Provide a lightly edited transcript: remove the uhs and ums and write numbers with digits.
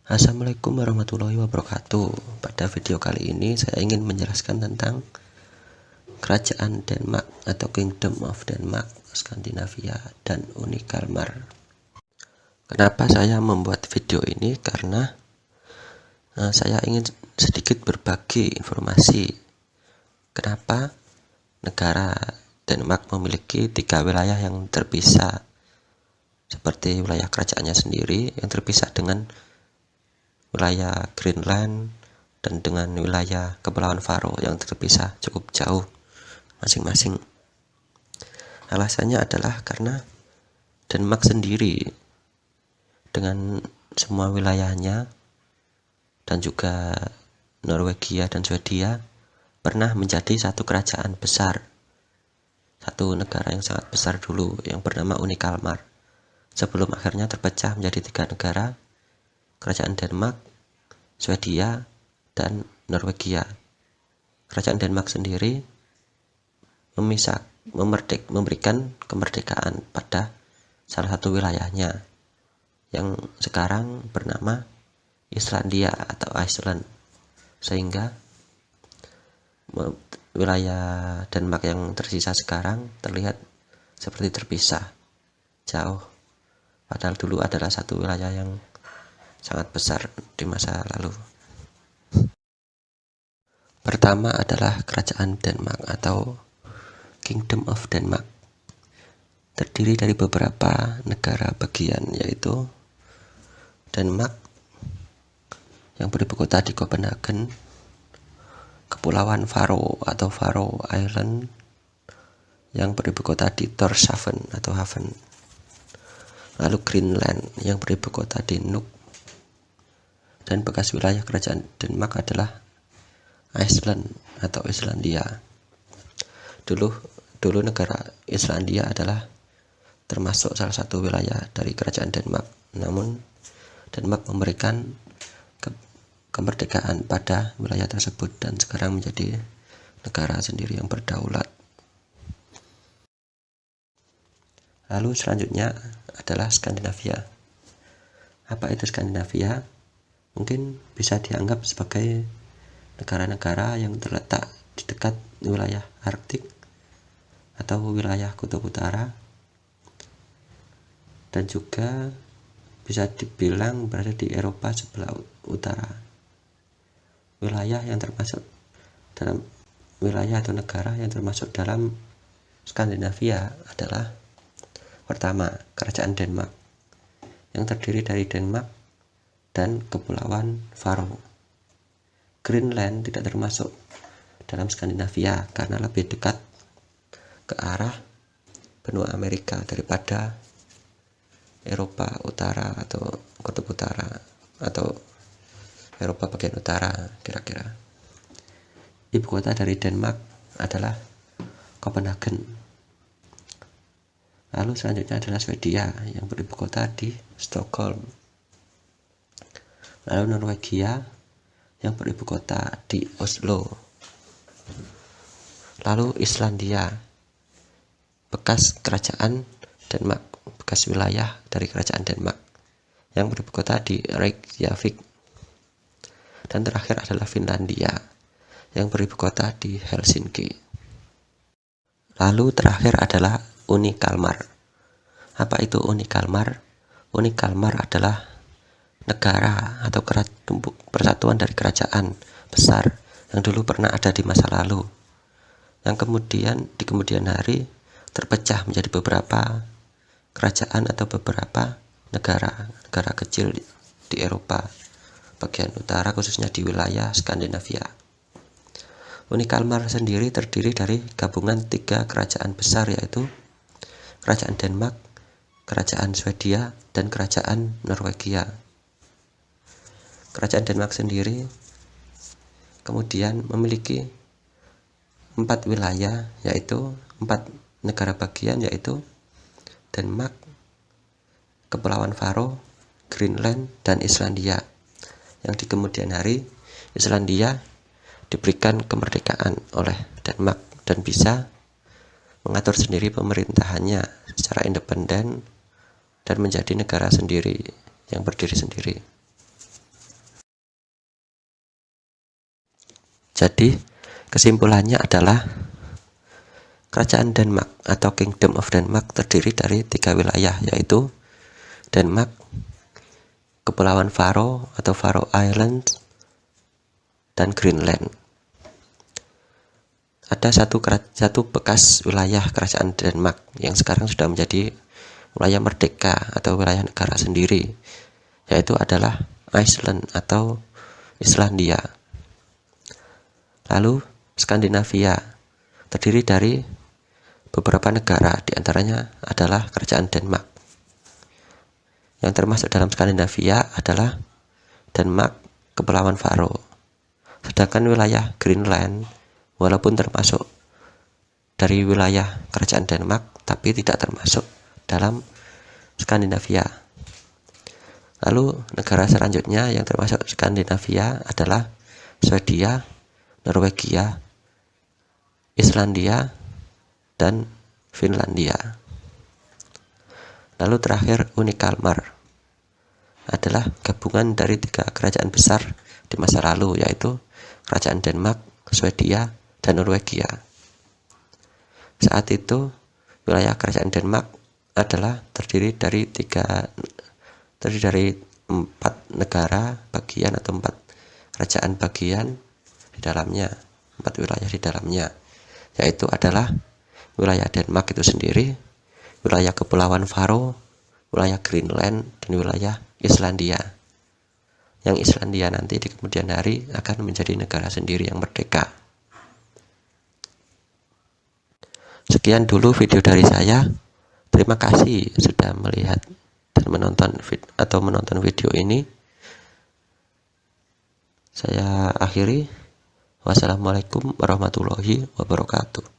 Assalamualaikum warahmatullahi wabarakatuh. Pada video kali ini saya ingin menjelaskan tentang Kerajaan Denmark atau Kingdom of Denmark, Skandinavia, dan Uni Kalmar. Kenapa saya membuat video ini? Karena saya ingin sedikit berbagi informasi kenapa negara Denmark memiliki 3 wilayah yang terpisah, seperti wilayah kerajaannya sendiri yang terpisah dengan wilayah Greenland dan dengan wilayah Kepulauan Faroe yang terpisah cukup jauh masing-masing. Alasannya adalah karena Denmark sendiri dengan semua wilayahnya dan juga Norwegia dan Swedia pernah menjadi satu kerajaan besar, satu negara yang sangat besar dulu yang bernama Uni Kalmar, sebelum akhirnya terpecah menjadi 3 negara: Kerajaan Denmark, Swedia, dan Norwegia. Kerajaan Denmark sendiri memberikan kemerdekaan pada salah satu wilayahnya yang sekarang bernama Islandia atau Iceland, sehingga wilayah Denmark yang tersisa sekarang terlihat seperti terpisah jauh, padahal dulu adalah satu wilayah yang sangat besar di masa lalu. Pertama adalah Kerajaan Denmark atau Kingdom of Denmark. Terdiri dari beberapa negara bagian, yaitu Denmark yang beribu kota di Copenhagen, Kepulauan Faroe atau Faroe Island yang beribu kota di Tórshavn atau Haven, lalu Greenland yang beribu kota di Nuuk, dan bekas wilayah kerajaan Denmark adalah Iceland atau Islandia. Dulu negara Islandia adalah termasuk salah satu wilayah dari kerajaan Denmark, namun Denmark memberikan kemerdekaan pada wilayah tersebut dan sekarang menjadi negara sendiri yang berdaulat. Lalu selanjutnya adalah Skandinavia. Apa itu Skandinavia? Mungkin bisa dianggap sebagai negara-negara yang terletak di dekat wilayah Arktik atau wilayah Kutub Utara, dan juga bisa dibilang berada di Eropa sebelah utara. Wilayah yang termasuk dalam wilayah atau negara yang termasuk dalam Skandinavia adalah pertama, Kerajaan Denmark yang terdiri dari Denmark dan Kepulauan Faroe. Greenland tidak termasuk dalam Skandinavia karena lebih dekat ke arah benua Amerika daripada Eropa Utara atau Kutub Utara atau Eropa bagian utara kira-kira. Ibu kota dari Denmark adalah Copenhagen. Lalu selanjutnya adalah Swedia yang beribu kota di Stockholm. Lalu Norwegia yang beribu kota di Oslo. Lalu Islandia, bekas kerajaan Denmark, bekas wilayah dari kerajaan Denmark yang beribu kota di Reykjavik. Dan terakhir adalah Finlandia yang beribu kota di Helsinki. Lalu terakhir adalah Uni Kalmar. Apa itu Uni Kalmar? Uni Kalmar adalah negara atau persatuan dari kerajaan besar yang dulu pernah ada di masa lalu, yang kemudian di kemudian hari terpecah menjadi beberapa kerajaan atau beberapa negara kecil di Eropa bagian utara, khususnya di wilayah Skandinavia. Uni Kalmar sendiri terdiri dari gabungan 3 kerajaan besar, yaitu Kerajaan Denmark, Kerajaan Swedia, dan Kerajaan Norwegia. Kerajaan Denmark sendiri kemudian memiliki 4 wilayah, yaitu 4 negara bagian, yaitu Denmark, Kepulauan Faroe, Greenland, dan Islandia, yang di kemudian hari Islandia diberikan kemerdekaan oleh Denmark dan bisa mengatur sendiri pemerintahannya secara independen dan menjadi negara sendiri yang berdiri sendiri. Jadi kesimpulannya adalah Kerajaan Denmark atau Kingdom of Denmark terdiri dari 3 wilayah, yaitu Denmark, Kepulauan Faroe atau Faroe Islands, dan Greenland. Ada satu bekas wilayah Kerajaan Denmark yang sekarang sudah menjadi wilayah merdeka atau wilayah negara sendiri, yaitu adalah Iceland atau Islandia. Lalu Skandinavia terdiri dari beberapa negara, diantaranya adalah Kerajaan Denmark. Yang termasuk dalam Skandinavia adalah Denmark, Kepulauan Faroe. Sedangkan wilayah Greenland walaupun termasuk dari wilayah Kerajaan Denmark, tapi tidak termasuk dalam Skandinavia. Lalu negara selanjutnya yang termasuk Skandinavia adalah Swedia, Norwegia, Islandia, dan Finlandia. Lalu terakhir Uni Kalmar adalah gabungan dari 3 kerajaan besar di masa lalu, yaitu Kerajaan Denmark, Swedia, dan Norwegia. Saat itu wilayah Kerajaan Denmark adalah terdiri dari 4 negara bagian atau 4 kerajaan bagian di dalamnya, 4 wilayah di dalamnya, yaitu adalah wilayah Denmark itu sendiri, wilayah Kepulauan Faroe, wilayah Greenland, dan wilayah Islandia. Yang Islandia nanti di kemudian hari akan menjadi negara sendiri yang merdeka. Sekian dulu video dari saya. Terima kasih sudah melihat dan menonton video ini. Saya akhiri. Wassalamualaikum warahmatullahi wabarakatuh.